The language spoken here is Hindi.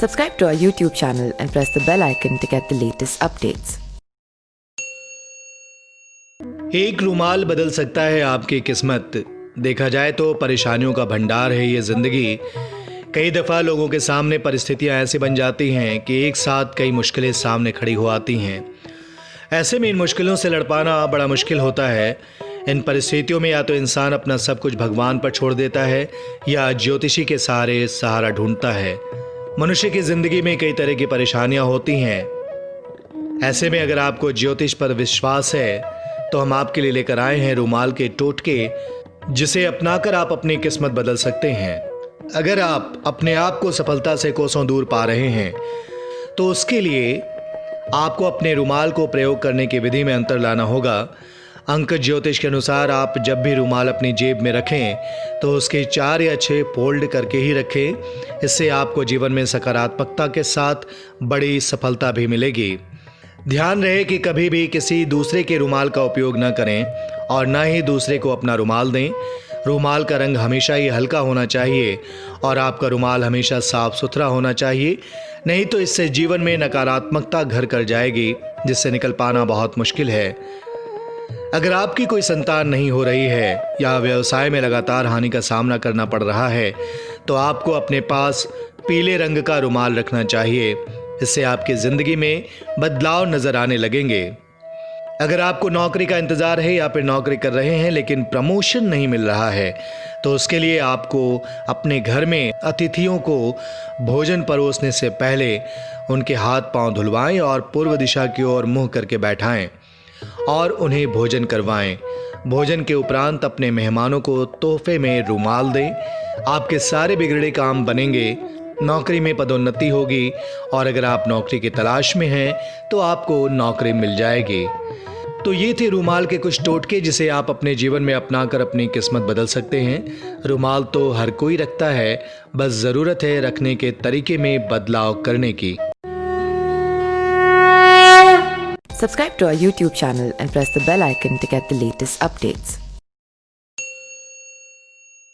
Subscribe to our YouTube channel and press the bell icon to get the latest updates. एक रुमाल बदल सकता है आपकी किस्मत। देखा जाए तो परेशानियों का भंडार है ये ज़िंदगी। कई दफ़ा लोगों के सामने परिस्थितियां ऐसी बन जाती हैं कि एक साथ कई मुश्किलें सामने खड़ी हो आती हैं। ऐसे में इन मुश्किलों से लड़ पाना बड़ा मुश्किल होता है। इन परिस्थितियों में या तो इंसान अपना सब कुछ भगवान पर छोड़ देता है या ज्योतिषी के सहारे सहारा ढूंढता है। मनुष्य की ज़िंदगी में कई तरह की परेशानियां होती हैं। ऐसे में अगर आपको ज्योतिष पर विश्वास है तो हम आपके लिए लेकर आए हैं रुमाल के टोटके, जिसे अपनाकर आप अपनी किस्मत बदल सकते हैं। अगर आप अपने आप को सफलता से कोसों दूर पा रहे हैं तो उसके लिए आपको अपने रुमाल को प्रयोग करने की विधि में अंतर लाना होगा। अंक ज्योतिष के अनुसार आप जब भी रुमाल अपनी जेब में रखें तो उसके 4 या 6 फोल्ड करके ही रखें। इससे आपको जीवन में सकारात्मकता के साथ बड़ी सफलता भी मिलेगी। ध्यान रहे कि कभी भी किसी दूसरे के रुमाल का उपयोग न करें और न ही दूसरे को अपना रुमाल दें। रुमाल का रंग हमेशा ही हल्का होना चाहिए और आपका रुमाल हमेशा साफ सुथरा होना चाहिए, नहीं तो इससे जीवन में नकारात्मकता घर कर जाएगी, जिससे निकल पाना बहुत मुश्किल है। अगर आपकी कोई संतान नहीं हो रही है या व्यवसाय में लगातार हानि का सामना करना पड़ रहा है तो आपको अपने पास पीले रंग का रुमाल रखना चाहिए। इससे आपकी ज़िंदगी में बदलाव नज़र आने लगेंगे। अगर आपको नौकरी का इंतज़ार है या फिर नौकरी कर रहे हैं लेकिन प्रमोशन नहीं मिल रहा है तो उसके लिए आपको अपने घर में अतिथियों को भोजन परोसने से पहले उनके हाथ पांव धुलवाएं और पूर्व दिशा की ओर मुंह करके बैठाएं और उन्हें भोजन करवाएं। भोजन के उपरांत अपने मेहमानों को तोहफे में रुमाल दें। आपके सारे बिगड़े काम बनेंगे, नौकरी में पदोन्नति होगी और अगर आप नौकरी की तलाश में हैं तो आपको नौकरी मिल जाएगी। तो ये थे रुमाल के कुछ टोटके जिसे आप अपने जीवन में अपनाकर अपनी किस्मत बदल सकते हैं। रुमाल तो हर कोई रखता है, बस ज़रूरत है रखने के तरीके में बदलाव करने की। Subscribe to our YouTube channel and press the bell icon to get the latest updates.